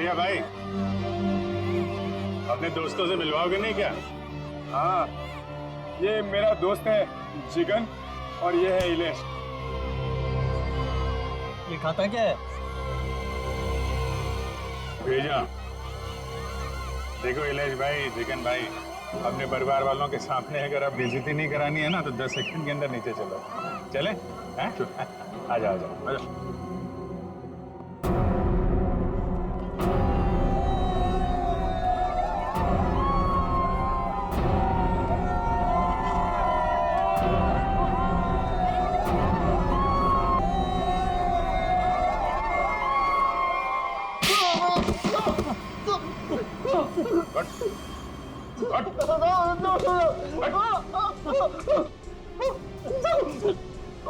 भैया भाई, अपने दोस्तों से मिलवाओगे नहीं क्या? हाँ, ये मेरा दोस्त है जिगन और ये है इलेश। ये खाता क्या है? भेजा। देखो इलेश भाई, जिगन भाई, अपने परिवार वालों के सामने अगर आप बेइज्जती नहीं करानी है ना तो 10 सेकंड के अंदर नीचे चलो। चले? हैं? आ जाओ आ जाओ आ जाओ।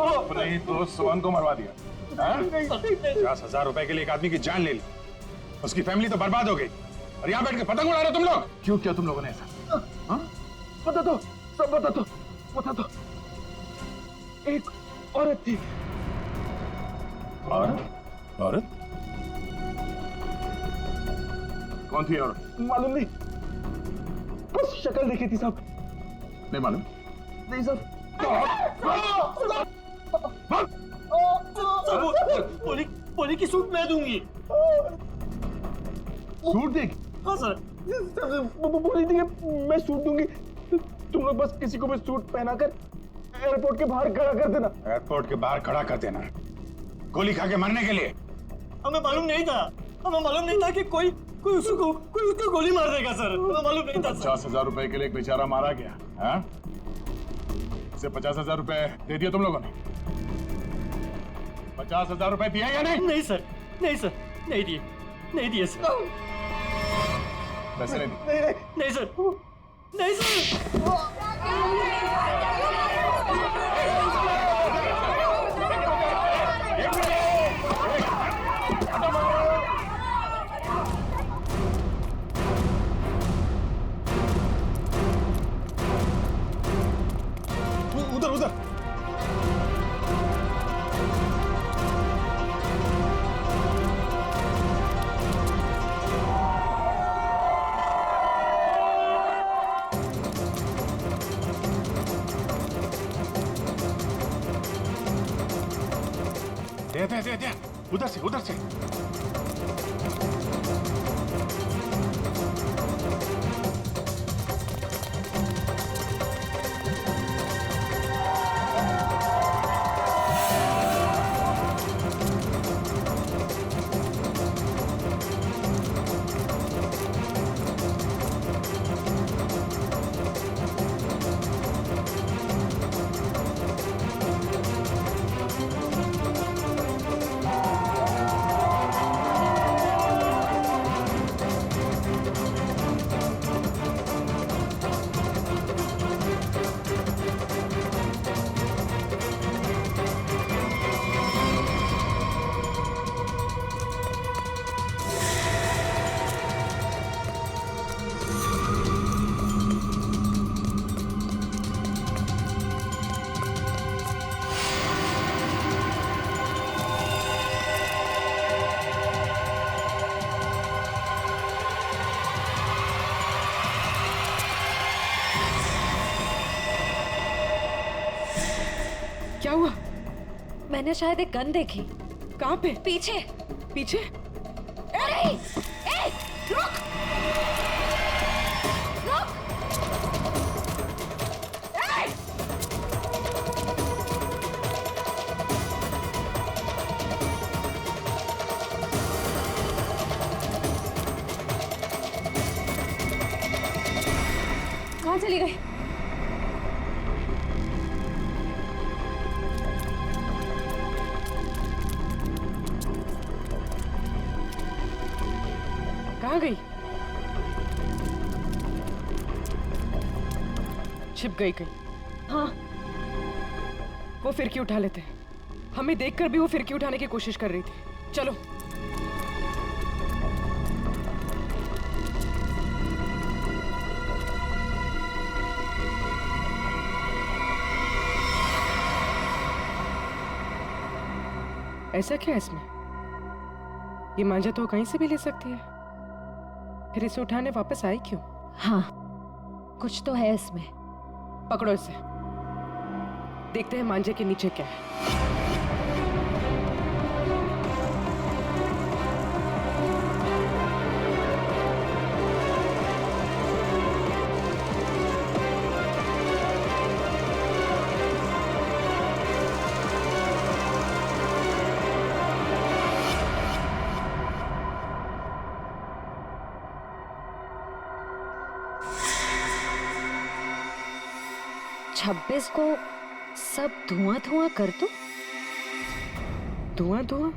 अपने ही दोस्त सुवन को मरवा दिया। 50,000 रुपए के लिए एक आदमी की जान ले ली, उसकी फैमिली तो बर्बाद हो गई और यहाँ बैठ के पतंग उड़ा रहे हो तुम लोग। क्यों किया तुम लोगों ने ऐसा? बता दो, सब बता दो। एक औरत थी। औरत? कौन थी औरत? मालूम नहीं, बस शक्ल देखी थी सब। नहीं मालूम? नहीं सब। पोली की सूट मैं दूंगी। सूट देगी? हाँ सर। बोली थी कि मैं सूट दूंगी, तुम लोग बस किसी को भी सूट पहनाकर एयरपोर्ट के बाहर खड़ा कर देना। एयरपोर्ट के बाहर खड़ा कर देना? गोली खा के मरने के लिए? हमें मालूम नहीं था कि कोई उसको गोली मार देगा सर। हमें मालूम नहीं था। 50,000 रुपए के लिए एक बेचारा मारा गया। हाँ? इसे 50,000 रुपए दे दिए तुम लोगों ने? 50,000 रुपए दिए या नहीं? नहीं सर, नहीं दिए सर। पैसे नहीं दिए? नहीं सर। उधर दे उधर से। क्या हुआ? मैंने शायद एक गन देखी। कहाँ पे? पीछे। पीछे? अरे, ए, रुक! ए! कहाँ चली गई? कहाँ गई? छिप गई कहीं? हाँ। वो फिरकी उठा लेते हैं। हमें देखकर भी वो फिरकी उठाने की कोशिश कर रही थी। चलो। ऐसा क्या है इसमें? ये मांझा तो कहीं से भी ले सकती है। फिर इसे उठाने वापस आई क्यों? हाँ, कुछ तो है इसमें। पकड़ो इसे, देखते हैं मांझे के नीचे क्या है। छब्बीस को सब धुआं धुआं कर दो। धुआं धुआं?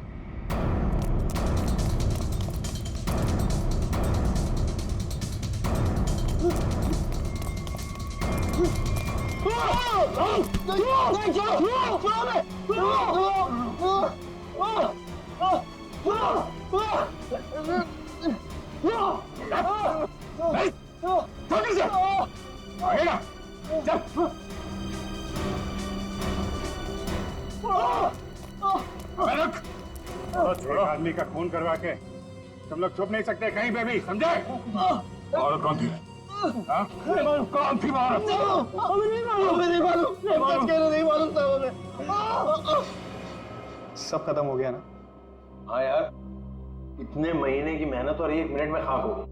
छोड़ो, आदमी का खून करवा के तुम लोग छुप नहीं सकते कहीं पे भी, समझे? और कौन थी? हाँ? कौन थी औरत? सब खत्म हो गया ना? हाँ यार, इतने महीने की मेहनत और 1 मिनट में खाक हो गई।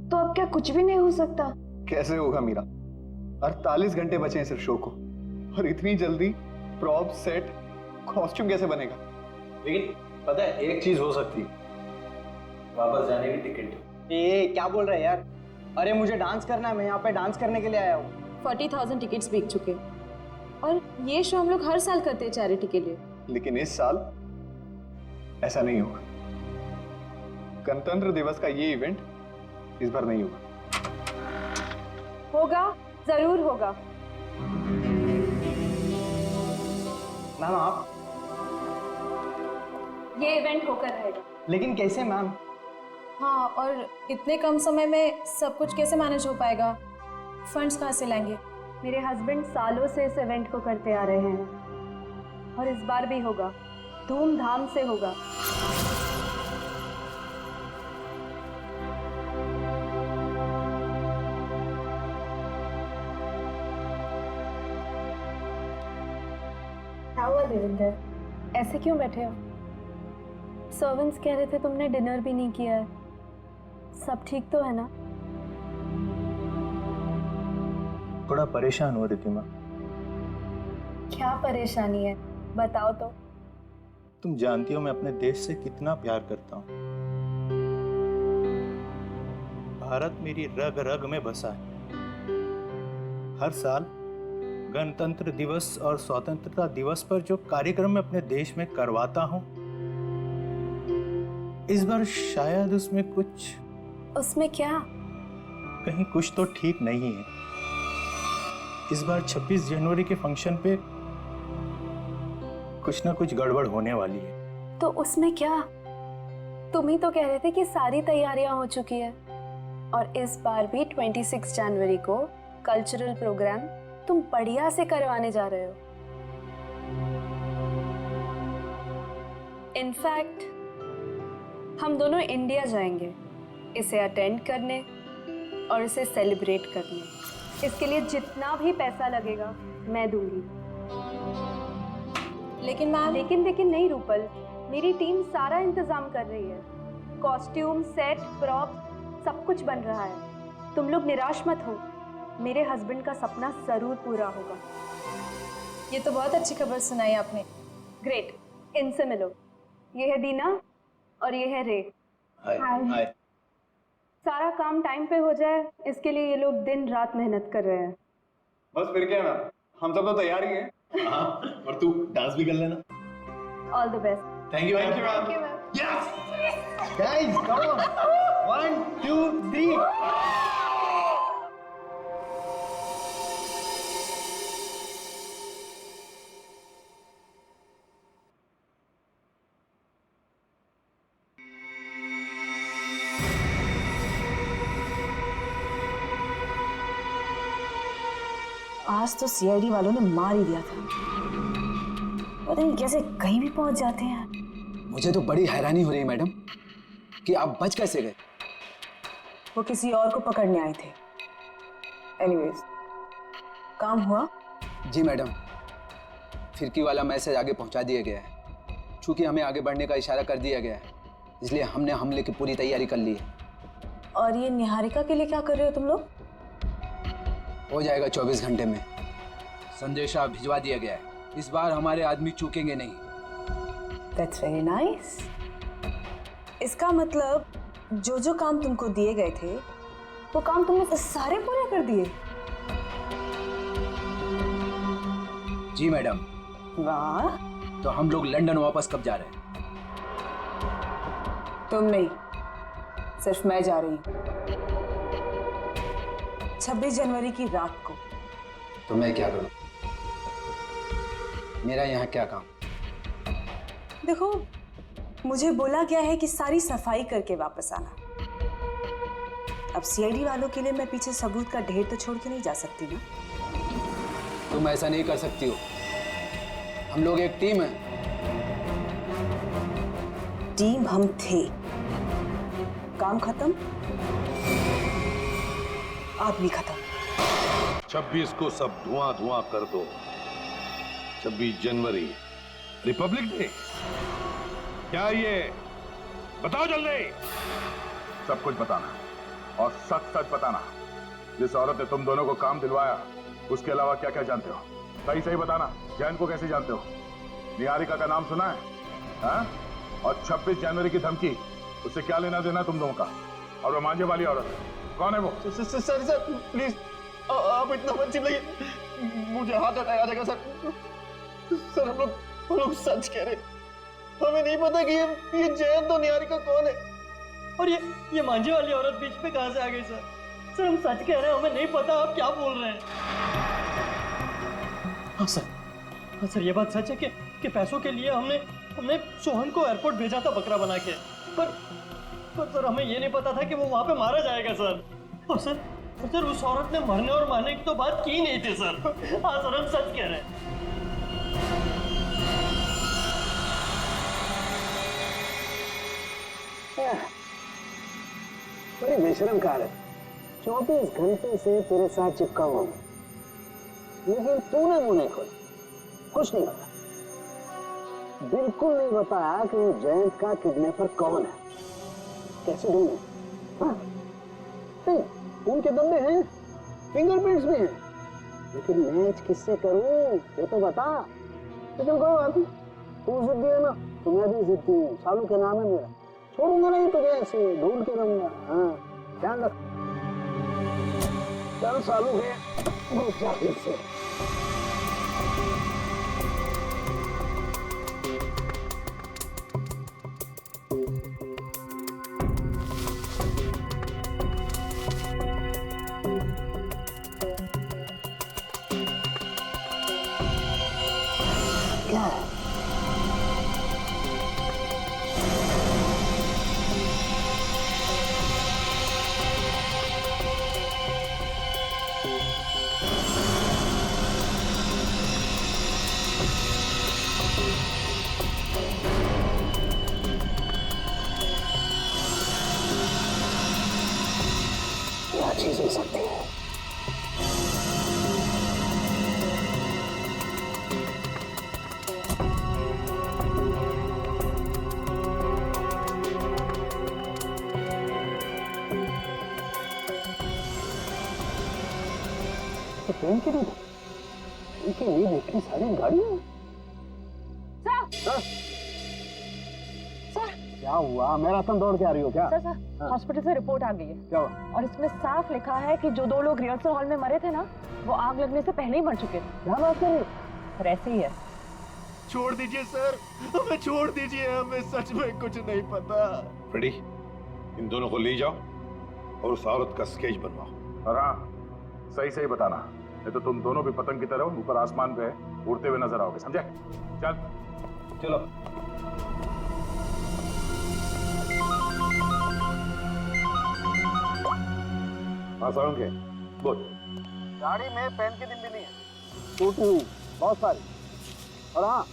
तो अब क्या कुछ भी नहीं हो सकता? कैसे होगा मीरा? 48 घंटे बचे हैं सिर्फ शो को, और इतनी जल्दी प्रॉप, सेट, कॉस्ट्यूम कैसे बनेगा? लेकिन पता है एक चीज हो सकती, वापस जाने की टिकट। ए क्या बोल रहा है यार? अरे मुझे डांस करना है, मैं यहाँ पे डांस करने के लिए आया हूँ। 40,000 टिकट्स बिक चुके और ये शो हम लोग हर साल करते हैं चैरिटी के लिए। लेकिन इस साल ऐसा नहीं होगा। गणतंत्र दिवस का ये इवेंट इस बार नहीं होगा। होगा, जरूर होगा। मैम आप? ये इवेंट होकर रहेगा। लेकिन कैसे मैम? हाँ, और इतने कम समय में सब कुछ कैसे मैनेज हो पाएगा? फंड्स कहाँ से लाएंगे? मेरे हस्बैंड सालों से इस इवेंट को करते आ रहे हैं और इस बार भी होगा, धूमधाम से होगा। क्या हुआ देविंदर, ऐसे क्यों बैठे हो? सर्वेंट्स कह रहे थे तुमने डिनर भी नहीं किया है। सब ठीक तो है ना? थोड़ा परेशान हो रितिमा। क्या परेशानी है, बताओ तो। तुम जानती हो मैं अपने देश से कितना प्यार करता हूँ। भारत मेरी रग रग में बसा है। हर साल गणतंत्र दिवस और स्वतंत्रता दिवस पर जो कार्यक्रम मैं अपने देश में करवाता हूँ, इस बार शायद उसमें क्या? कहीं कुछ तो ठीक नहीं है। इस बार 26 जनवरी के फंक्शन पे कुछ ना कुछ गड़बड़ होने वाली है। तो उसमें क्या? तुम ही तो कह रहे थे कि सारी तैयारियां हो चुकी है, और इस बार भी 26 जनवरी को कल्चरल प्रोग्राम तुम बढ़िया से करवाने जा रहे हो। इनफैक्ट हम दोनों इंडिया जाएंगे इसे अटेंड करने और इसे सेलिब्रेट करने। इसके लिए जितना भी पैसा लगेगा मैं दूंगी। लेकिन मैम, लेकिन नहीं रूपल, मेरी टीम सारा इंतजाम कर रही है। कॉस्ट्यूम, सेट, प्रॉप सब कुछ बन रहा है। तुम लोग निराश मत हो, मेरे हस्बैंड का सपना जरूर पूरा होगा। ये तो बहुत अच्छी खबर सुनाई आपने। ग्रेट, इनसे मिलो। ये है दीना और ये है रे। हाय। सारा काम टाइम पे हो जाए, इसके लिए ये लोग दिन रात मेहनत कर रहे हैं। बस फिर क्या मैम, हम सब तो तैयार ही हैं। हाँ, और तू डांस भी कर लेना। All the best. Thank you ma'am. Yes guys come on, 1 2 3। आज तो सीआईडी वालों ने मार ही दिया था। पता नहीं कैसे कहीं भी पहुंच जाते हैं। मुझे तो बड़ी हैरानी हो रही है मैडम कि आप बच कैसे गए। वो किसी और को पकड़ने आए थे। एनीवेज, काम हुआ? जी मैडम, फिरकी वाला मैसेज आगे पहुंचा दिया गया है। चूंकि हमें आगे बढ़ने का इशारा कर दिया गया है, इसलिए हमने हमले की पूरी तैयारी कर ली है। और ये निहारिका के लिए क्या कर रहे हो तुम लोग? हो जाएगा 24 घंटे में। संदेशा भिजवा दिया गया है। इस बार हमारे आदमी चूकेंगे नहीं। That's very nice. इसका मतलब जो जो काम तुमको दिए गए थे वो काम तुमने सारे पूरे कर दिए? जी मैडम। वाह। तो हम लोग लंदन वापस कब जा रहे हैं? तुम नहीं, सिर्फ मैं जा रही हूँ 26 जनवरी की रात को। तो मैं क्या करूं? मेरा यहाँ क्या काम? देखो, मुझे बोला गया है कि सारी सफाई करके वापस आना। अब सीआईडी वालों के लिए मैं पीछे सबूत का ढेर तो छोड़ के नहीं जा सकती ना। तुम ऐसा नहीं कर सकती हो। हम लोग एक टीम है। टीम हम थे, काम खत्म, आदमी खत्म। 26 को सब धुआं धुआं कर दो। 26 जनवरी रिपब्लिक डे। क्या ये बताओ जल्दी। सब कुछ बताना और सच सच बताना। जिस औरत ने तुम दोनों को काम दिलवाया उसके अलावा क्या क्या जानते हो? सही सही बताना। जैन को कैसे जानते हो? निहारिका का नाम सुना है? हाँ? और 26 जनवरी की धमकी, उससे क्या लेना देना तुम दोनों का? और वो मांझे वाली औरत कौन है वो? सर प्लीज आप इतना मत चिल्लाइए, मुझे हाथ अटैक आ जाएगा सर। सर हम लोग सच कह रहे, हमें नहीं पता कि ये जयंत और निहारिका कौन है। और ये मांझे वाली औरत बीच में कहां से आ गई सर? सर हम सच कह रहे हैं, हमें नहीं पता आप क्या बोल रहे हैं। हाँ सर ये बात सच है कि पैसों के लिए हमने सोहन को एयरपोर्ट भेजा था बकरा बना के, पर सर हमें ये नहीं पता था कि वो वहां पे मारा जाएगा सर। और सर उस औरत ने मरने और मारने की तो बात की नहीं थी सर। हाँ सर हम सच कह रहे हैं। बड़ी बेशरम कार है। 24 घंटे से तेरे साथ चिपका हुआ हूं, लेकिन तूने मुंह नहीं खोला, कुछ नहीं बताया, बिल्कुल नहीं बताया कि वो जयंत का किडनैपर कौन है, कैसे ढूंढूं? हाँ, उनके बंदे हैं, फिंगरप्रिंट्स भी हैं, लेकिन मैच किससे करूं ये तो बता। लेकिन कोई बात नहीं, तू जिद्दी है ना तो मैं भी जिद्दी हूँ। सालू के नाम है मेरा, छोड़ूंगा नहीं तुझे, ऐसे ढूंढ के रहूंगा। हाँ ध्यान रख। चल सालू के से। क्या है? क्या चीज हो सकती है? तो ट्रेन की नहीं, इनके लिए देखी सारी गाड़ियां। सर क्या हुआ? मैराथन दौड़ के आ रही हो क्या? सर हॉस्पिटल से रिपोर्ट आ गई है। क्या हुआ? और इसमें साफ लिखा है कि जो 2 लोग रिहर्सल हॉल में मरे थे ना, वो आग लगने से पहले ही मर चुके थे। क्या बात कर रही हो? सर ऐसे ही है। छोड़ दीजिए सर, हमें छोड़ दीजिए, हमें सच में कुछ नहीं पता। फ्रेडी, इन दोनों को ले जाओ और उस औरत का स्केच बनवाओ। और हाँ, सही सही बताना, नहीं तो तुम दोनों भी पतंग की तरह ऊपर आसमान पे उड़ते हुए नजर आओगे, समझे? चल चलो। हाँ सारुंगे, बोल। गाड़ी में पेन की दिन भी नहीं है, टूटी हुई बहुत सारी। और हाँ,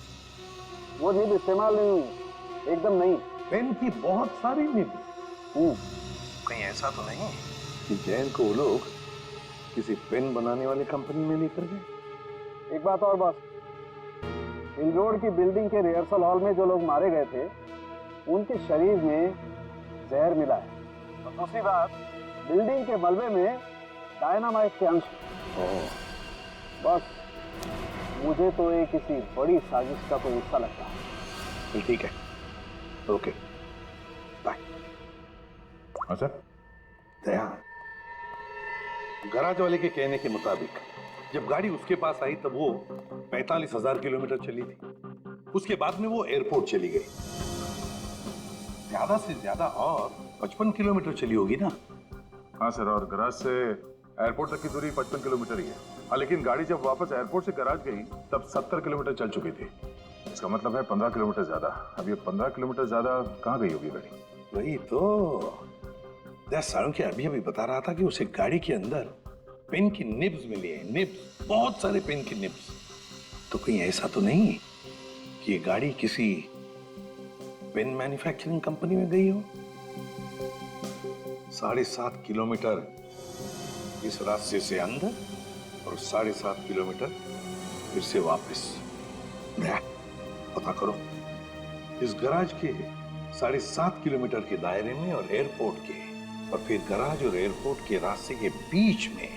वो निब इस्तेमाल नहीं हुई, एकदम नहीं। पेन की बहुत सारी निब। कहीं ऐसा तो नहीं कि जैन को वो लोग किसी पेन बनाने वाली कंपनी में लेकर गए। एक बात और बॉस, हिल रोड की बिल्डिंग के रिहर्सल हॉल में जो लोग मारे गए थे उनके शरीर में जहर मिला है। और दूसरी बात, बिल्डिंग के मलबे में डायनामाइट के अंश। बस मुझे तो ये किसी बड़ी साजिश का कोई हिस्सा लगता है। ठीक है, ओके, बाय। हाँ सर। दया, गराज वाले के कहने के मुताबिक जब गाड़ी उसके पास आई तब वो 45,000 किलोमीटर चली थी। उसके बाद में वो एयरपोर्ट चली गई। ज्यादा से ज्यादा और 55 किलोमीटर चली होगी ना? हाँ सर, और गराज से एयरपोर्ट तक की दूरी 55 किलोमीटर ही है। हाँ, लेकिन गाड़ी जब वापस एयरपोर्ट से गराज गई तब 70 किलोमीटर चल चुकी थी। इसका मतलब है 15 किलोमीटर ज्यादा। अब ये 15 किलोमीटर ज्यादा कहाँ गई होगी गाड़ी? वही तो सारुंखे अभी अभी बता रहा था कि उसे गाड़ी के अंदर पेन की निब्स मिली है। निब्स, बहुत सारे पेन की निब्स। तो कहीं ऐसा तो नहीं कि ये गाड़ी किसी पेन मैन्युफैक्चरिंग कंपनी में गई हो? 7.5 किलोमीटर इस रास्ते से अंदर और 7.5 किलोमीटर फिर से वापस। पता करो इस गराज के 7.5 किलोमीटर के दायरे में और एयरपोर्ट के, और फिर गराज और एयरपोर्ट के रास्ते के बीच में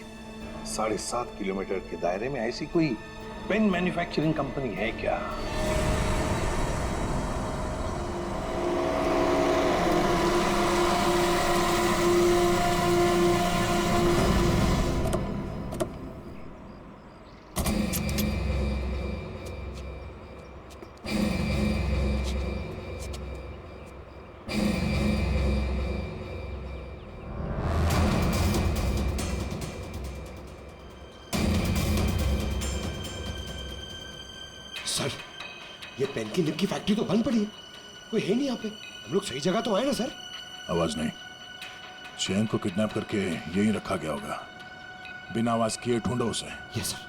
7.5 किलोमीटर के दायरे में ऐसी कोई पेन मैन्युफैक्चरिंग कंपनी है क्या? सर, ये पेन की निब की फैक्ट्री तो बंद पड़ी है। कोई है नहीं यहाँ पे। हम लोग सही जगह तो आए ना सर? आवाज नहीं। जैन को किडनैप करके यहीं रखा गया होगा। बिना आवाज किए ढूंढो उसे। Yes sir.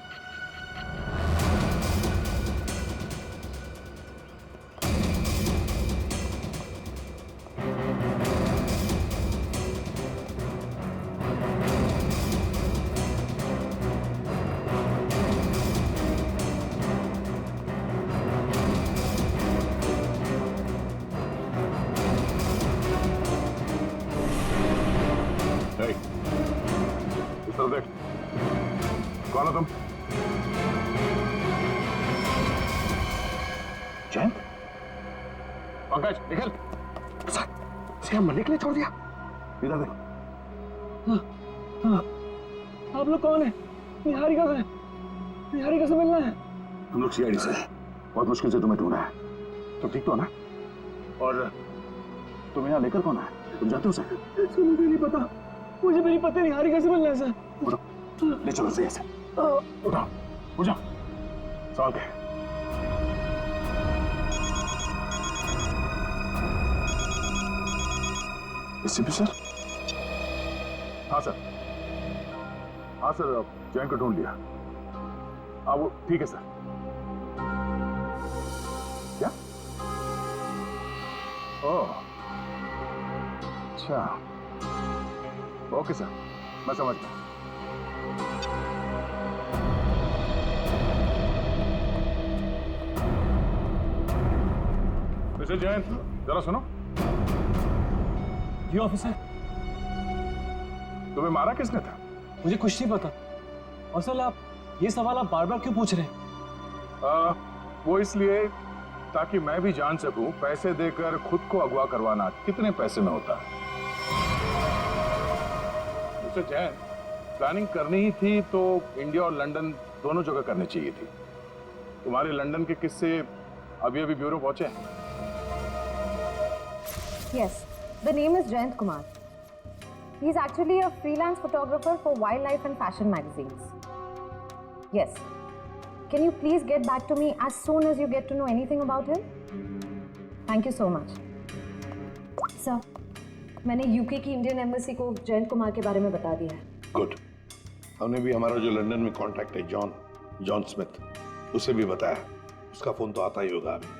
देख, कौन हो तुम? जैन? पंकज, निकल। उसे हम मरने के लिए छोड़ दिया? इधर देख। हाँ, आप लोग कौन है? निहारिका से, निहारिका से मिलना है। हम लोग सीआईडी से, बहुत मुश्किल से तुम्हें ढूंढा है। तुम ठीक तो ना? और तुम यहाँ लेकर कौन आए? तुम जानते हो सर? मुझे नहीं पता। मुझे मेरी पत्नी निहारिका से मिलना है सर। उठो, ले चलो सही से। उठो, उठ जाओ। सवाल क्या है? SP sir? हाँ सर, हाँ सर, जैन को ढूंढ लिया। हाँ वो ठीक है सर। क्या? ओह, अच्छा, ओके सर, मैं समझ गया। मिस्टर जैन, जरा सुनो। जी ऑफिसर। तुम्हें मारा किसने था? मुझे कुछ नहीं पता। और सर आप ये सवाल आप बार बार क्यों पूछ रहे हैं? वो इसलिए ताकि मैं भी जान सकूं पैसे देकर खुद को अगवा करवाना कितने पैसे में होता है। मिस्टर जैन, प्लानिंग करनी ही थी तो इंडिया और लंदन दोनों जगह करनी चाहिए थी। तुम्हारे लंदन के किस्से अभी अभी ब्यूरो पहुंचे हैं। Yes, the name is Jayant Kumar. He's actually a freelance photographer for wildlife and fashion magazines. Yes. Can you please get back to me as soon as you get to know anything about him? Thank you so much. Sir, मैंने UK की Indian embassy को जयंत कुमार के बारे में बता दिया है। Good. हमने भी हमारा जो लंदन में कॉन्टैक्ट है जॉन स्मिथ, उसे भी बताया। उसका फोन तो आता ही होगा अभी।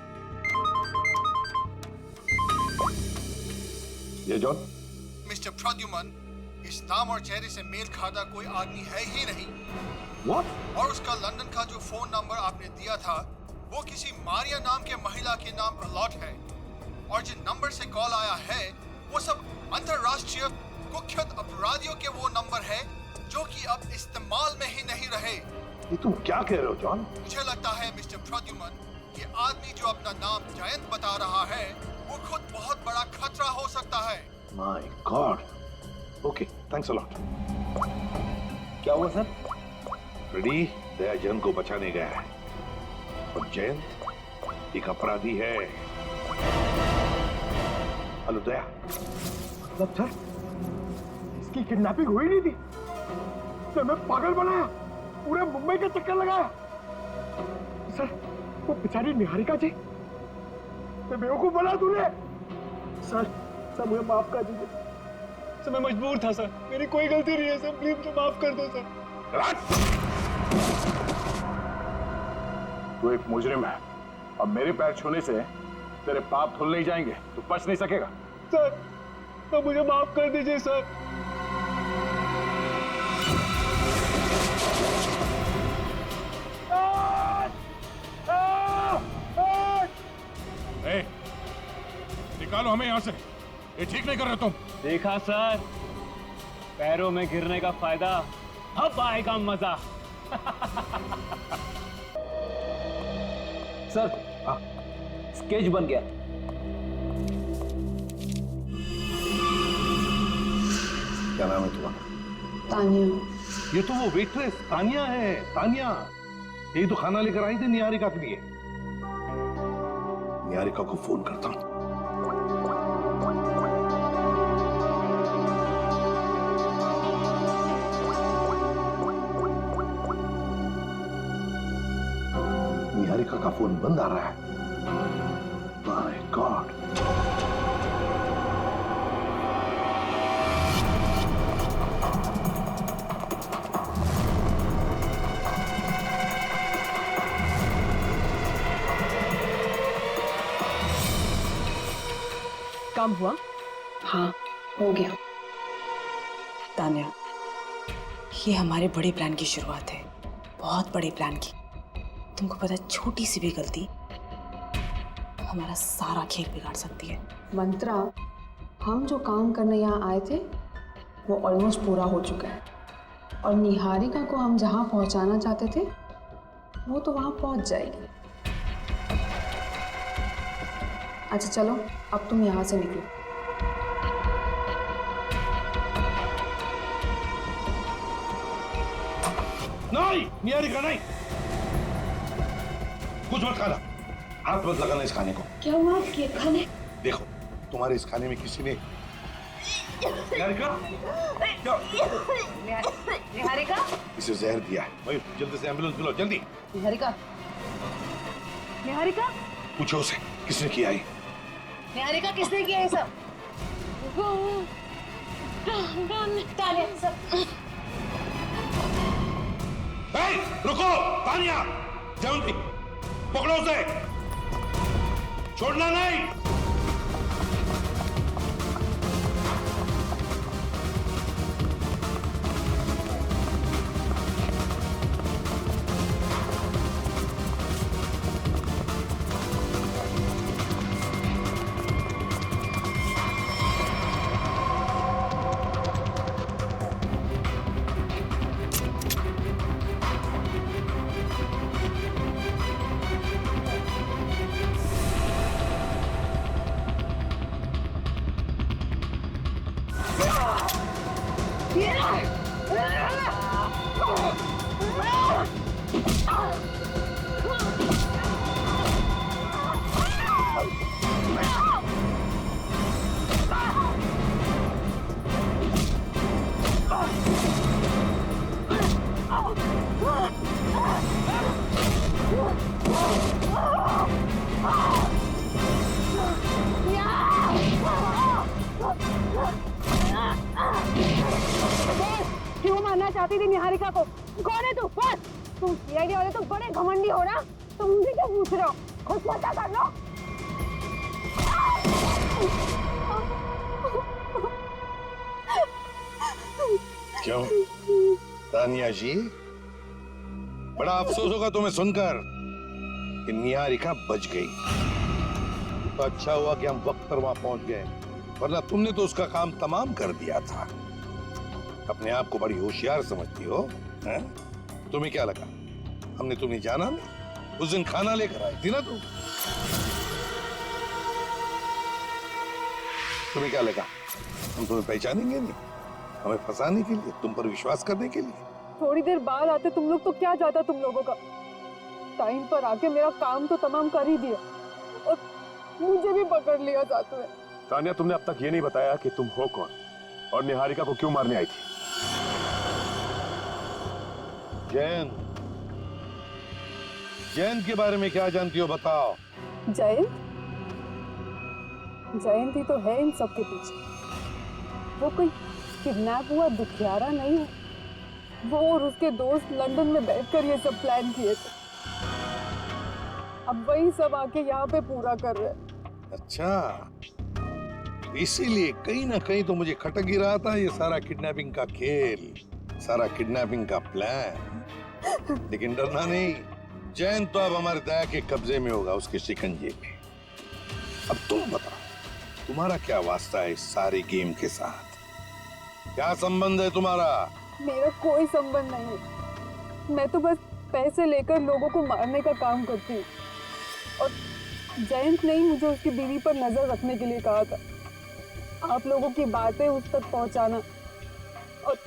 ये जॉन? Mr. Pradyuman इस नाम और चेहरे से मेल खाता कोई आदमी है ही नहीं। What? और उसका लंदन का जो फोन नंबर आपने दिया था वो किसी मारिया नाम के महिला के नाम अलॉट है, और जिन नंबर से कॉल आया है वो सब अंतरराष्ट्रीय कुख्यात अपराधियों के वो नंबर है जो कि अब इस्तेमाल में ही नहीं रहे। ये तुम क्या कह रहे हो जॉन? मुझे लगता है मिस्टर प्रद्युमन, ये आदमी जो अपना नाम जयंत बता रहा है वो खुद बहुत बड़ा खतरा हो सकता है। My God. Okay, thanks a lot. क्या हुआ सर? फ्रेडी दया जयंत को बचाने गया है, और जयंत एक अपराधी है। हेलो दया। मतलब सर, इसकी किडनैपिंग हुई नहीं थी, तो मैं पागल बनाया, पूरे मुंबई का चक्कर लगाया। सर, वो बेचारी निहारिका जी, मैं बेवकूफ बना तूने। सर मुझे माफ कर दीजिए सर, मैं मजबूर था सर, मेरी कोई गलती नहीं है सर, प्लीज मुझे माफ कर दो सर। तू एक मुजरिम है, अब मेरे पैर छूने से तेरे पाप धुल नहीं जाएंगे, तू बच नहीं सकेगा। सर मुझे माफ कर दीजिए सर। निकालो हमें यहाँ से, ये ठीक नहीं कर रहे तुम। देखा सर, पैरों में गिरने का फायदा, अब आएगा मजा। सर, स्केच बन गया। क्या नाम है तुम्हारा? तानिया। ये तो वो वेट्रेस तानिया है, तानिया। यही तो खाना लेकर आई थी निहारिका के लिए। निहारिका को फोन करता हूं। निहारिका का फोन बंद आ रहा है। My God. काम हुआ? हाँ, हो गया। तान्या, ये हमारे बड़े प्लान की शुरुआत है, बहुत बड़े प्लान की। तुमको पता है, छोटी सी भी गलती हमारा सारा खेल बिगाड़ सकती है। मंत्रा, हम जो काम करने यहाँ आए थे वो ऑलमोस्ट पूरा हो चुका है, और निहारिका को हम जहाँ पहुँचाना चाहते थे वो तो वहाँ पहुँच जाएगी। अच्छा चलो, अब तुम यहाँ से निकलो। नहीं, निहारिका नहीं, कुछ मत खाना, हाथ मत लगाना इस खाने को। क्या हुआ आपके खाने? देखो, तुम्हारे इस खाने में किसी ने निहारिका निहारिका इसे जहर दिया है। वही, जल्दी से एम्बुलेंस बुलाओ, जल्दी। निहारिका, निहारिका, पूछो उसे किसने किया है। निहारिका किसने किया ये सब? रुको, तानिया, जयंती, पकड़ो उसे, छोड़ना नहीं। क्यों मारना चाहती थी निहारिका को? कौन है तू? बस, तुम सीआईडी वाले तो बड़े घमंडी हो ना, तुम मुझे क्या पूछ रहे हो? खुद पता कर लो। क्यों तानिया जी, बड़ा अफसोस होगा तुम्हें सुनकर कि निहारिका बच गई। तो अच्छा हुआ कि हम वक्त पर वहां पहुंच गए, वरना तुमने तो उसका काम तमाम कर दिया था। अपने आप को बड़ी होशियार समझती हो, हैं? तुम्हें क्या लगा हमने तुम्हें जाना नहीं? उस दिन खाना लेकर आई थी ना तुम। तुम्हें क्या लगा हम तुम्हें पहचानेंगे नहीं? हमें फंसाने के लिए, तुम पर विश्वास करने के लिए। थोड़ी देर बाद आते तुम लोग तो क्या जाता तुम लोगों का। टाइम पर आके मेरा काम तो तमाम कर ही दिया और मुझे भी पकड़ लिया साथ में। तानिया, तुमने अब तक ये नहीं बताया कि तुम हो कौन और निहारिका को क्यों मारने आई थी? जयंत, जयंत के बारे में क्या जानती हो बताओ। जयंत? जयंत ही तो है इन सब के पीछे। वो कोई किडनैप हुआ दुखियारा नहीं है। वो और उसके दोस्त लंदन में बैठकर ये सब प्लान किए थे। अब वही सब आके यहाँ पे पूरा कर रहे हैं। अच्छा, इसीलिए कहीं ना कहीं तो मुझे खटक ही रहा था ये सारा किडनैपिंग का खेल, सारा किडनैपिंग का प्लान। लेकिन डरना नहीं, जयंत तो अब हमारे दया के कब्जे में होगा, उसके शिकंजे में। अब तुम बताओ, तुम्हारा क्या वास्ता है इस सारे गेम के साथ? क्या संबंध है तुम्हारा? मेरा कोई संबंध नहीं है। मैं तो बस पैसे लेकर लोगों को मारने का काम करती हूँ। और जयंत ने ही मुझे उसकी बीवी पर नजर रखने के लिए कहा था। आप लोगों की बातें उस तक पहुंचाना और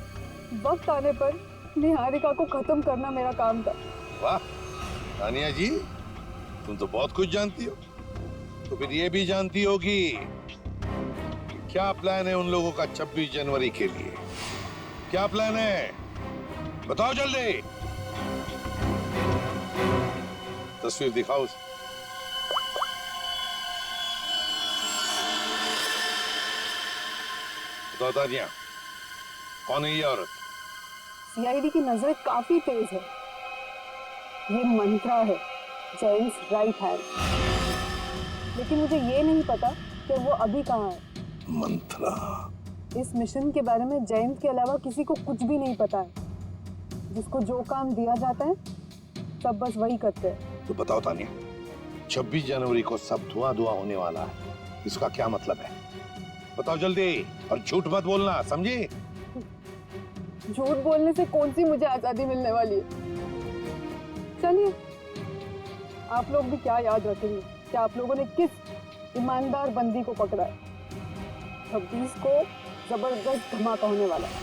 वक्त आने पर निहारिका को खत्म करना मेरा काम था। वाह तानिया जी, तुम तो बहुत कुछ जानती हो। तो फिर ये भी जानती होगी कि क्या प्लान है उन लोगों का 26 जनवरी के लिए? क्या प्लान है बताओ जल्दी। तस्वीर दिखाओ। बताओ तानिया, कौन है ये औरत? सीआईडी की नजर काफी तेज है। ये मंत्रा है, जेम्स राइट हैंड। लेकिन मुझे ये नहीं पता कि वो अभी कहाँ है। मंत्रा? इस मिशन के बारे में जेम्स के अलावा किसी को कुछ भी नहीं पता है। जिसको जो काम दिया जाता है सब बस वही करते हैं। तो बताओ तानिया, 26 जनवरी को सब धुआं धुआं होने वाला है, इसका क्या मतलब है? बताओ जल्दी, और झूठ मत बोलना, समझी? झूठ बोलने से कौन सी मुझे आजादी मिलने वाली है? चलिए, आप लोग भी क्या याद रखेंगे कि आप लोगों ने किस ईमानदार बंदी को पकड़ा है। 26 को जबरदस्त धमाका होने वाला है।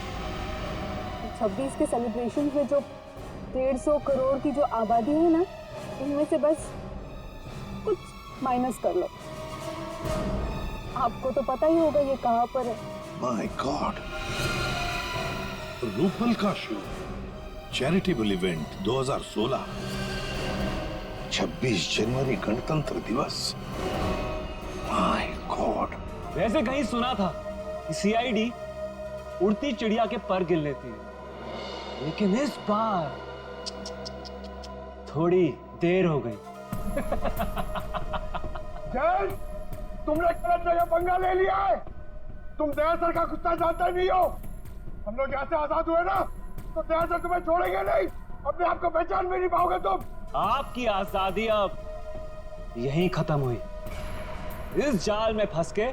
26 के सेलिब्रेशन में जो 150 करोड़ की जो आबादी है ना, इनमें से बस कुछ माइनस कर लो। आपको तो पता ही होगा ये कहाँ पर है। माय गॉड, रूपल का शो, चैरिटेबल इवेंट 2016, 26 जनवरी गणतंत्र दिवस। My God. वैसे कहीं सुना था कि सीआईडी उड़ती चिड़िया के पर गिन लेती है, लेकिन इस बार थोड़ी देर हो गई। जय, तुमने गलत जगह पंगा ले लिया है। तुम दया सर का कुत्ता जानते नहीं हो। हम लोग यहाँ से आजाद हुए ना, तो दया सर तुम्हें छोड़ेंगे नहीं। अपने आप को पहचान भी नहीं पाओगे तुम। आपकी आजादी अब यहीं खत्म हुई। इस जाल में फंस के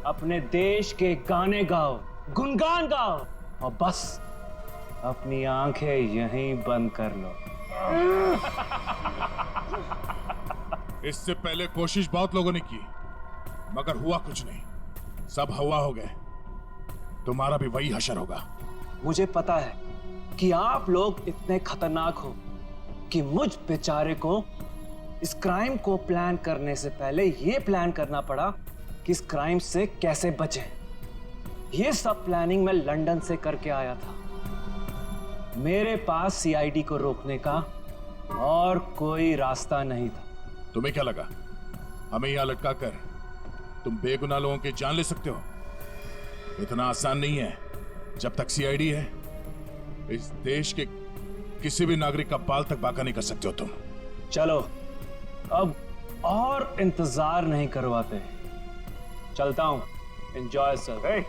अपने देश के गाने गाओ, गुनगान गाओ, और बस अपनी आंखें यहीं बंद कर लो। इससे पहले कोशिश बहुत लोगों ने की, मगर हुआ कुछ नहीं। सब हवा हो गए। तुम्हारा भी वही हशर होगा। मुझे पता है कि आप लोग इतने खतरनाक हो कि मुझ बेचारे को इस क्राइम को प्लान करने से पहले यह प्लान करना पड़ा कि इस क्राइम से कैसे बचें। यह सब प्लानिंग मैं लंदन से करके आया था। मेरे पास सीआईडी को रोकने का और कोई रास्ता नहीं था। तुम्हें क्या लगा हमें यहां लटका कर तुम बेगुनाह लोगों की जान ले सकते हो? इतना आसान नहीं है। जब तक सीआईडी है, इस देश के किसी भी नागरिक का बाल तक बाका नहीं कर सकते हो तुम। चलो, अब और इंतजार नहीं करवाते, चलता हूं। Enjoy sir.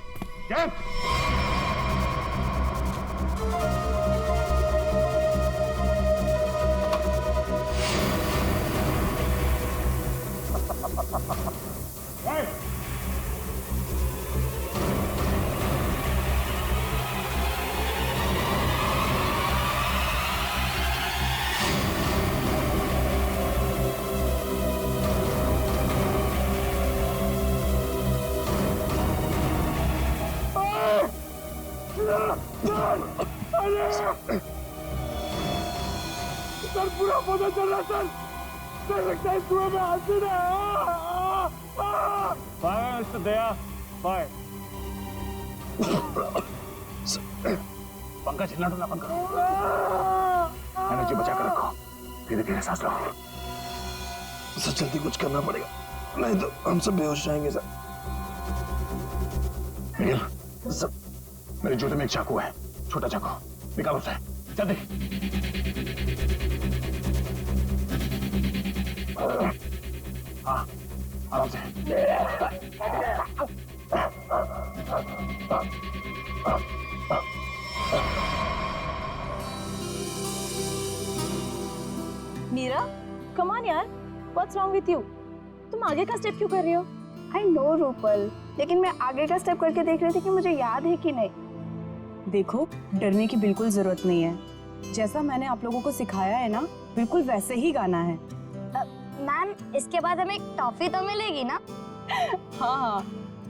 सर पूरा पता चल रहा सर लगता है कुएं में हासिल है। फायर मिस्टर दया, फायर। पंखा चिल्ला डुला बंद करो, एनर्जी बचा कर रखो, धीरे धीरे सांस लो। सर जल्दी कुछ करना पड़ेगा, नहीं तो हम सब बेहोश जाएंगे सर। सर मेरे जूते में एक चाकू है, छोटा चाकू, निकालो उसे जल्दी। हाँ आराम से। मीरा, कम ऑन यार, व्हाट्स रॉन्ग विथ यू? तुम आगे का स्टेप क्यों कर रही हो? आई नो रूपल, लेकिन मैं आगे का स्टेप करके देख रही थी कि मुझे याद है कि नहीं। देखो, डरने की बिल्कुल जरूरत नहीं है। जैसा मैंने आप लोगों को सिखाया है ना, बिल्कुल वैसे ही गाना है। मैम, इसके बाद हमें टॉफी तो मिलेगी ना? हाँ,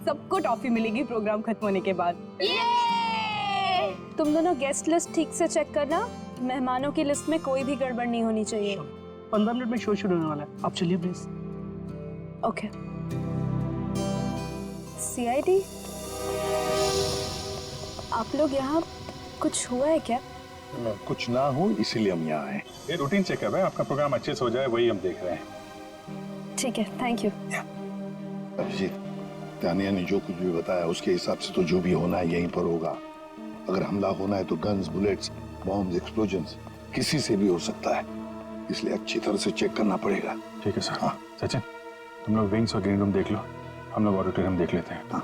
सबको टॉफी मिलेगी प्रोग्राम खत्म होने के बाद। तुम दोनों गेस्ट लिस्ट ठीक से चेक करना, मेहमानों की लिस्ट में कोई भी गड़बड़ नहीं होनी चाहिए। 15 मिनट में शो शुरू होने वाला है, आप चलिए प्लीज। ओके। सीआईडी, आप लोग यहाँ, कुछ हुआ है क्या? कुछ ना हो इसीलिए हम यहाँ आए। ये रूटीन चेकअप है, आपका प्रोग्राम अच्छे से हो जाए वही हम देख रहे हैं। ठीक है, थैंक यू। अभिजीत, तानिया ने जो कुछ भी बताया उसके हिसाब से तो जो भी होना है यहीं पर होगा। अगर हमला होना है तो गन्स, बुलेट्स, बॉम्ब्स, एक्सप्लोजन्स किसी से भी हो सकता है, इसलिए अच्छी तरह से चेक करना पड़ेगा। ठीक है सर। हाँ सचिन, तुम लोग विंग्स और ग्रीन रूम देख लो, हम लोग ऑडिटोरियम देख लेते हैं। हाँ।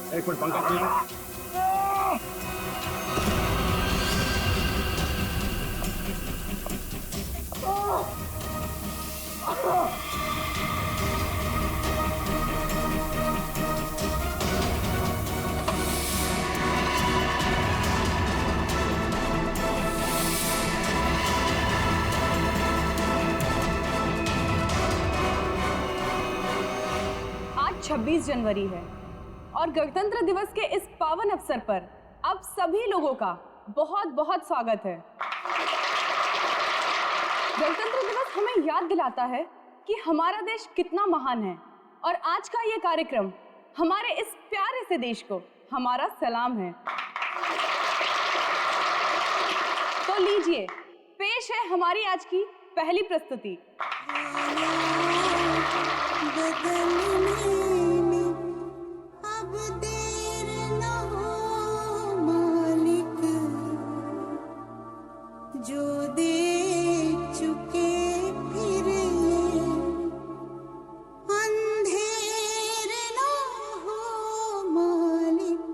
एक मिनट, पंखा चला। आज 26 जनवरी है और गणतंत्र दिवस के इस पावन अवसर पर आप सभी लोगों का बहुत बहुत स्वागत है। गणतंत्र दिवस हमें याद दिलाता है कि हमारा देश कितना महान है और आज का ये कार्यक्रम हमारे इस प्यारे से देश को हमारा सलाम है। तो लीजिए, पेश है हमारी आज की पहली प्रस्तुति। जो देख चुके फिर अंधेर ना हो मालिक।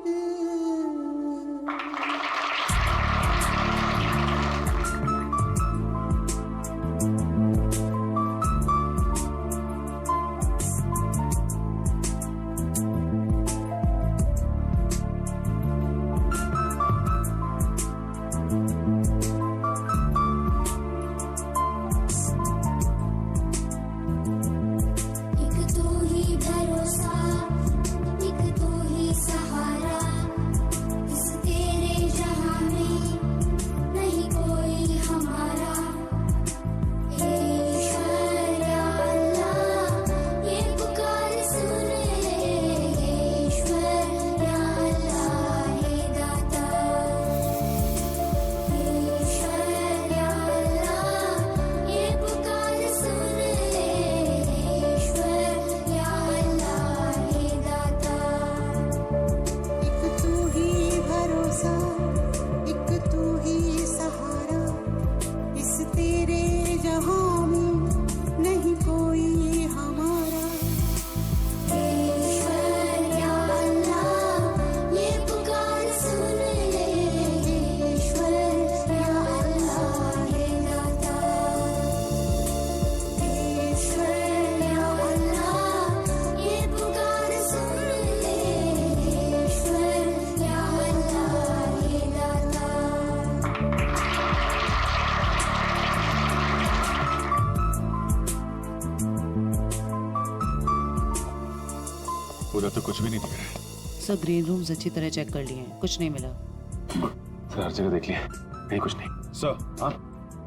तो कुछ भी नहीं दिख रहा है। सर ग्रीन रूम्स अच्छी तरह चेक कर लिए हैं, कुछ नहीं मिला। सर हर जगह देख लिया, कहीं कुछ नहीं। सर हाँ,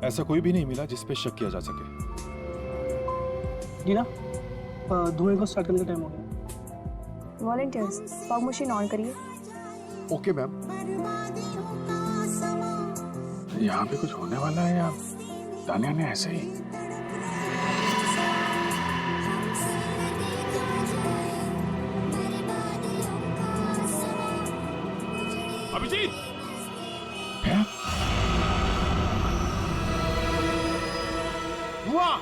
ऐसा कोई भी नहीं मिला जिस पे शक किया जा सके। नीना, धुएं को स्टार्ट करने का टाइम हो गया। वॉलंटियर्स, फॉग मशीन ऑन करिए। Okay ma'am. यहाँ पे कुछ होने वाला है या तानिया ने ऐसे ही? अभिजीत! धुआं!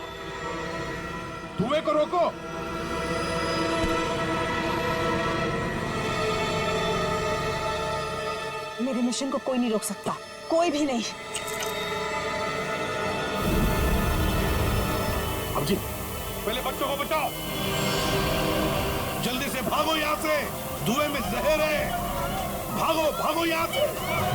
धुएं को रोको! मेरे मिशन को कोई नहीं रोक सकता, कोई भी नहीं। अभिजीत, पहले बच्चों को बचाओ। जल्दी से भागो यहाँ से, धुएं में जहर है। भागो भागो यहाँ से।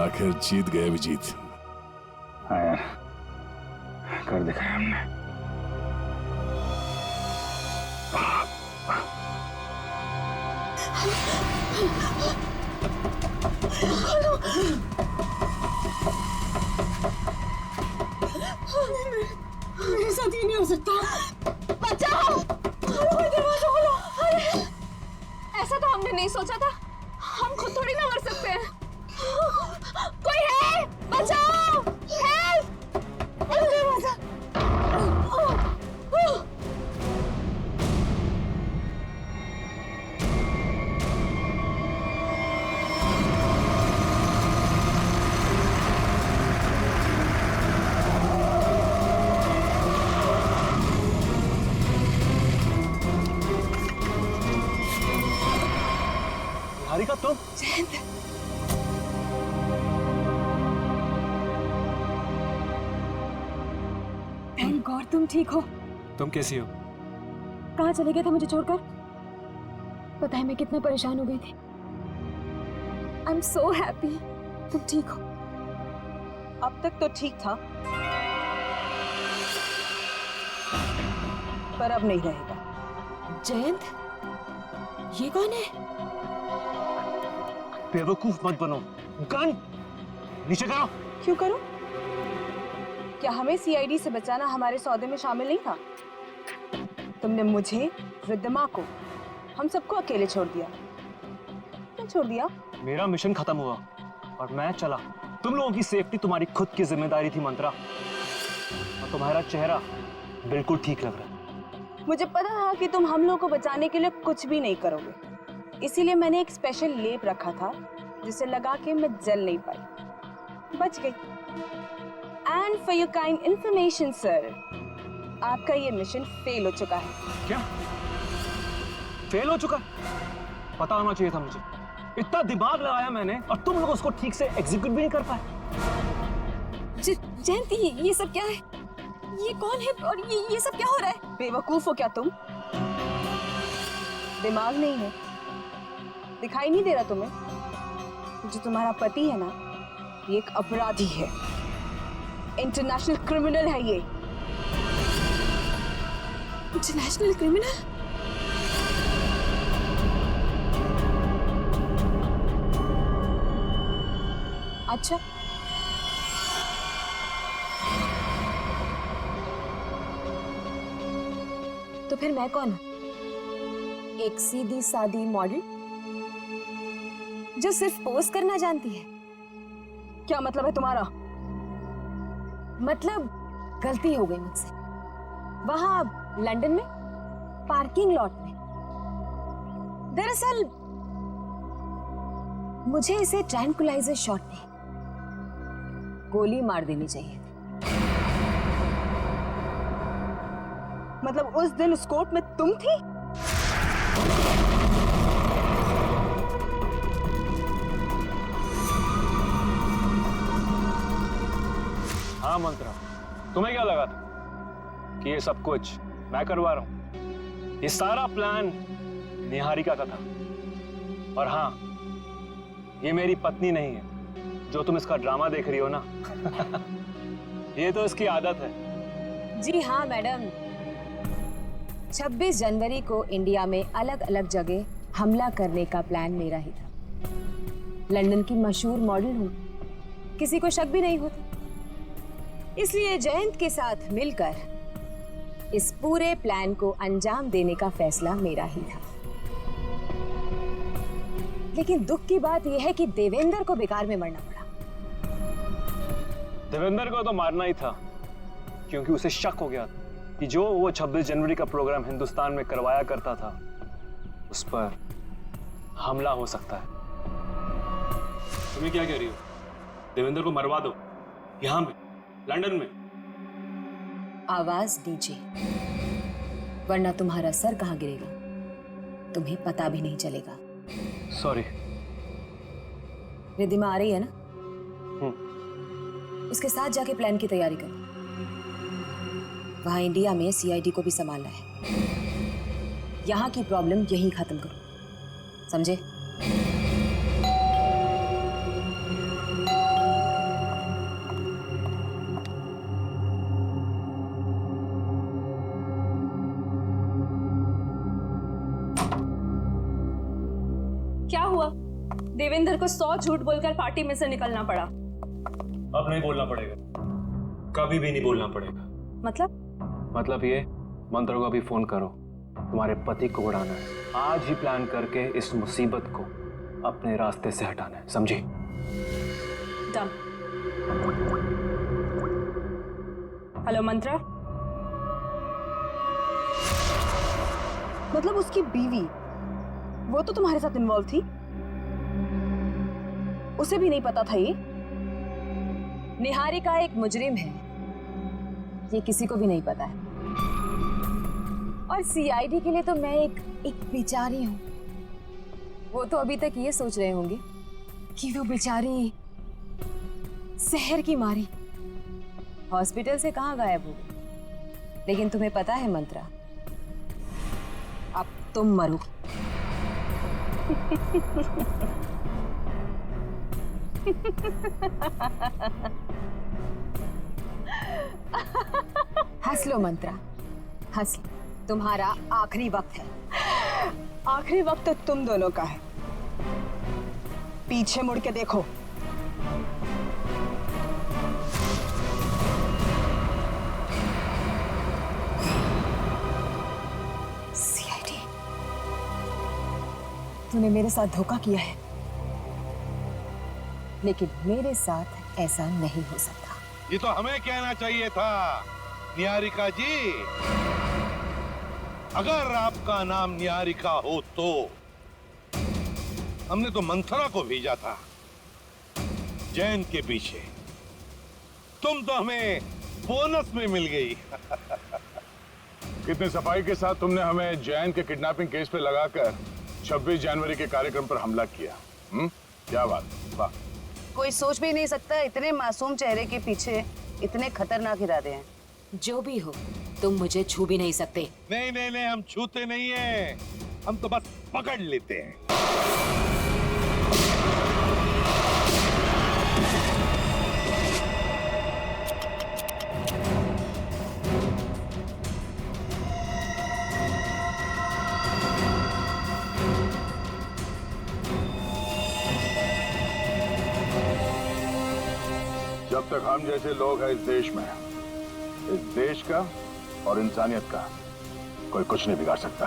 आखिर जीत गए अभिजीत। हाँ यार, कर दिखाया हमने। मेरे साथ ये नहीं हो सकता। बचाओ! खोलो दरवाजा खोलो। अरे, ऐसा तो हमने नहीं सोचा था। हम खुद थोड़ी ना मर सकते हैं। कोई है? बचाओ! हेल्प! दरवाजा। हारिका तुम? थैंक गॉड तुम ठीक हो। तुम कैसी हो? कहाँ चले गए थे मुझे छोड़कर? पता है मैं कितना परेशान हो गई थी। आई एम सो हैप्पी तुम ठीक हो। अब तक तो ठीक था, पर अब नहीं रहेगा। जयंत, ये कौन है? बेवकूफ मत बनो। गन नीचे करो। क्यों करो? क्या हमें सीआईडी से बचाना हमारे सौदे में शामिल नहीं था? तुमने मुझे, रिद्धिमा को, हम सबको अकेले छोड़ दिया। क्यों छोड़ दिया? मेरा मिशन खत्म हुआ और मैं चला। तुम लोगों की सेफ्टी तुम्हारी खुद की जिम्मेदारी थी मंत्रा, और तुम्हारा चेहरा बिल्कुल ठीक लग रहा है। मुझे पता था कि तुम हम लोगों को बचाने के लिए कुछ भी नहीं करोगे, इसीलिए मैंने एक स्पेशल लेप रखा था जिसे लगा के मैं जल नहीं पाई, बच गई। And for your kind information sir, आपका ये मिशन फेल हो चुका है। क्या फेल हो चुका? पता होना चाहिए था मुझे। इतना दिमाग लगाया मैंने और तुम लोग उसको ठीक से एग्जीक्यूट भी नहीं कर पाए। जयंती, ये सब क्या है? ये कौन है और ये सब क्या हो रहा है? बेवकूफ हो क्या तुम? दिमाग नहीं है? दिखाई नहीं दे रहा तुम्हें? जो तुम्हारा पति है ना, ये एक अपराधी है, इंटरनेशनल क्रिमिनल है ये। International criminal? अच्छा, तो फिर मैं कौन हूं? एक सीधी सादी मॉडल जो सिर्फ पोस्ट करना जानती है? क्या मतलब है तुम्हारा? मतलब गलती हो गई मुझसे वहां लंदन में पार्किंग लॉट में। दरअसल मुझे इसे ट्रैंकुलाइजर शॉट में गोली मार देनी चाहिए। मतलब उस दिन उस कोर्ट में तुम थी? हाँ मंत्रा, तुम्हें क्या लगा था कि ये सब कुछ मैं करवा रहा हूं? ये सारा प्लान निहारिका का था। और हाँ, ये मेरी पत्नी नहीं है जो तुम इसका ड्रामा देख रही हो ना। ये तो इसकी आदत है। जी हाँ मैडम, 26 जनवरी को इंडिया में अलग अलग जगह हमला करने का प्लान मेरा ही था। लंदन की मशहूर मॉडल हूँ, किसी को शक भी नहीं होता। इसलिए जयंत के साथ मिलकर इस पूरे प्लान को अंजाम देने का फैसला मेरा ही था। लेकिन दुख की बात यह है कि देवेंद्र को बेकार में मरना पड़ा। देवेंद्र को तो मारना ही था, क्योंकि उसे शक हो गया कि जो वो 26 जनवरी का प्रोग्राम हिंदुस्तान में करवाया करता था, उस पर हमला हो सकता है। तुम्हें क्या कह रही हो? देवेंद्र को मरवा दो, यहां पे लंदन में। आवाज दीजिए, वरना तुम्हारा सर कहां गिरेगा तुम्हें पता भी नहीं चलेगा। सॉरी। रिद्धिमा आ रही है ना? उसके साथ जाके प्लान की तैयारी कर। वहां इंडिया में सीआईडी को भी संभालना है। यहां की प्रॉब्लम यहीं खत्म करो, समझे? क्या हुआ? देवेंद्र को 100 झूठ बोलकर पार्टी में से निकलना पड़ा। अब नहीं बोलना पड़ेगा, कभी भी नहीं बोलना पड़ेगा। मतलब ये, मंत्रा को अभी फोन करो, तुम्हारे पति को उड़ाना है। आज ही प्लान करके इस मुसीबत को अपने रास्ते से हटाना है, समझी? डन। हेलो मंत्रा। मतलब उसकी बीवी, वो तो तुम्हारे साथ इन्वॉल्व थी? उसे भी नहीं पता था ये? निहारिका एक मुजरिम है, ये किसी को भी नहीं पता है। और सीआईडी के लिए तो मैं एक बेचारी हूं। वो तो अभी तक ये सोच रहे होंगे कि वो बेचारी शहर की मारी हॉस्पिटल से कहां गायब हो गई। लेकिन तुम्हें पता है मंत्रा, अब तुम मरो। हंस लो मंत्रा, हंस लो, तुम्हारा आखिरी वक्त है। आखिरी वक्त तो तुम दोनों का है। पीछे मुड़ के देखो। सीआईडी, तूने मेरे साथ धोखा किया है, लेकिन मेरे साथ ऐसा नहीं हो सकता। ये तो हमें कहना चाहिए था निहारिका जी। अगर आपका नाम निहारिका हो तो हमने तो मंथरा को भेजा था जैन के पीछे। तुम तो हमें बोनस में मिल गई। कितनी सफाई के साथ तुमने हमें जैन के किडनैपिंग केस पे लगाकर 26 जनवरी के कार्यक्रम पर हमला किया। क्या बात, वाह। कोई सोच भी नहीं सकता इतने मासूम चेहरे के पीछे इतने खतरनाक इरादे हैं। जो भी हो, तुम मुझे छू भी नहीं सकते। नहीं नहीं नहीं, हम छूते नहीं हैं, हम तो बस पकड़ लेते हैं। जब तक हम जैसे लोग हैं इस देश में, इस देश का और इंसानियत का कोई कुछ नहीं बिगाड़ सकता।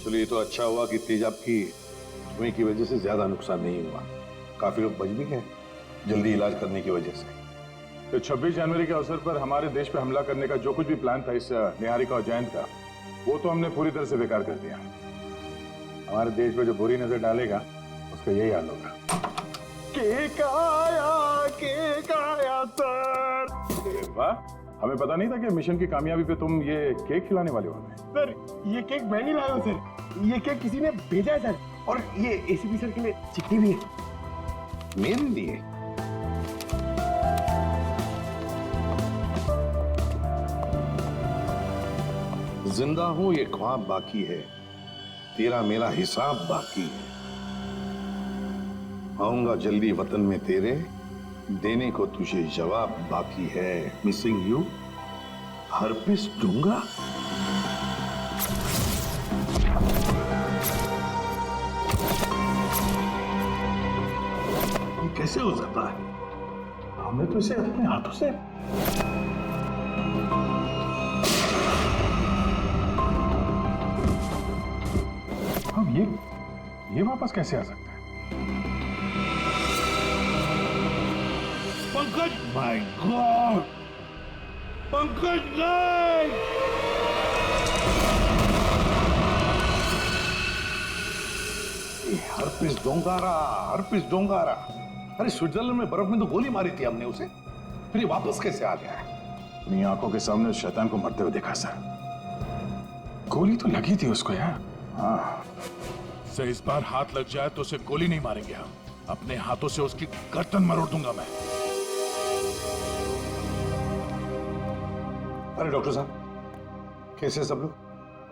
चलिए, ये तो अच्छा हुआ कि तेजाब की धुएं की वजह से ज्यादा नुकसान नहीं हुआ। काफी लोग बच भी गए जल्दी इलाज करने की वजह से। तो 26 जनवरी के अवसर पर हमारे देश पे हमला करने का जो कुछ भी प्लान था इस निहारिका और जयंत का, वो तो हमने पूरी तरह से बेकार कर दिया। हमारे देश पे जो बुरी नजर डालेगा उसका यही हाल होगा। केक आया सर। अरे वाह, हमें पता नहीं था कि मिशन की कामयाबी पे तुम ये केक खिलाने वाले हो। सर, ये केक मैं नहीं लाया हूं सर, ये केक किसी ने भेजा है सर, और ये एसीपी सर के लिए चिट्ठी भी है। मेरे लिए? जिंदा हूं ये ख्वाब बाकी है, तेरा मेरा हिसाब बाकी है। आऊंगा जल्दी वतन में तेरे, देने को तुझे जवाब बाकी है। मिसिंग यू, हर्पिस दूंगा। ये कैसे हो सकता है? हमने तो इसे अपने हाथों से अब ये वापस कैसे आ सकता है? पंकज, माय गॉड, पंकज नहीं! हर्पिस डोंगारा। अरे स्विट्जरलैंड में बर्फ में तो गोली मारी थी हमने उसे, फिर ये वापस कैसे आ गया है? अपनी आंखों के सामने उस शैतान को मरते हुए देखा सर। गोली तो लगी थी उसको यार। हाँ सर, इस बार हाथ लग जाए तो उसे गोली नहीं मारेंगे हम, अपने हाथों से उसकी गर्दन मरोड़ दूंगा मैं। अरे डॉक्टर साहब, कैसे सब लोग?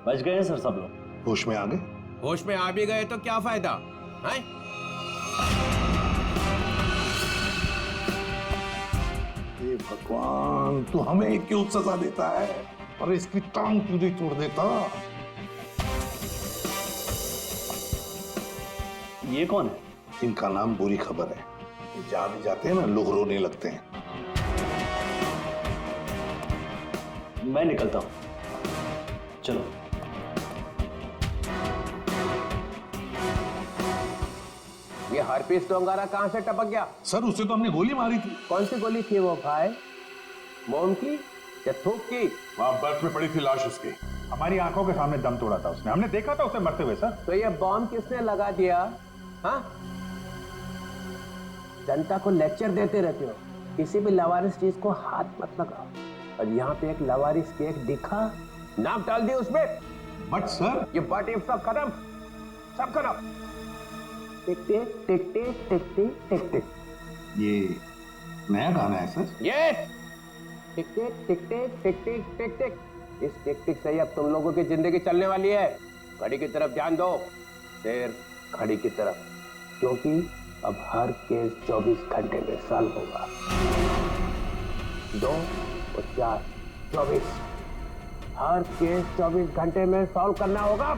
बच गए सर सब लोग। होश में आ गए? होश में आ भी गए तो क्या फायदा है? हे भगवान, तू हमें क्यों सजा देता है? और इसकी टांग क्यों नहीं तोड़ देता? ये कौन है? इनका नाम बुरी खबर है। ये जहां भी जाते हैं ना, लोग रोने लगते हैं। मैं निकलता हूं, चलो। ये हरपीस डोंगारा कहां से टपक गया? सर, उसे तो हमने गोली मारी थी। कौन सी गोली थी वो भाई? मोम की या थूक की? वहां बर्फ में पड़ी थी लाश उसकी, हमारी आंखों के सामने दम तोड़ा था उसने, हमने देखा था उसे मरते हुए सर। तो ये बॉम्ब किसने लगा दिया? हाँ, जनता को लेक्चर देते रहते हो, किसी भी लवारिस चीज को हाथ मत लगाओ। और यहाँ पे एक लवारिस केक दिखा, नाम डाल दिया उसमें। बट सर, ये बट इफ सब खत्म, सब खत्म। टिक टिक टिक टिक टिक टिक टिक टिक। ये नया गाना है सर? यस, टिक टिक टिक टिक टिक टिक टिक टिक। इस टिक टिक से ही अब तुम लोगों की जिंदगी चलने वाली है। घड़ी की तरफ ध्यान दो, फिर घड़ी की तरफ, क्योंकि अब हर केस 24 घंटे में सॉल्व होगा। 2 और 4, 24। हर केस 24 घंटे में सॉल्व करना होगा।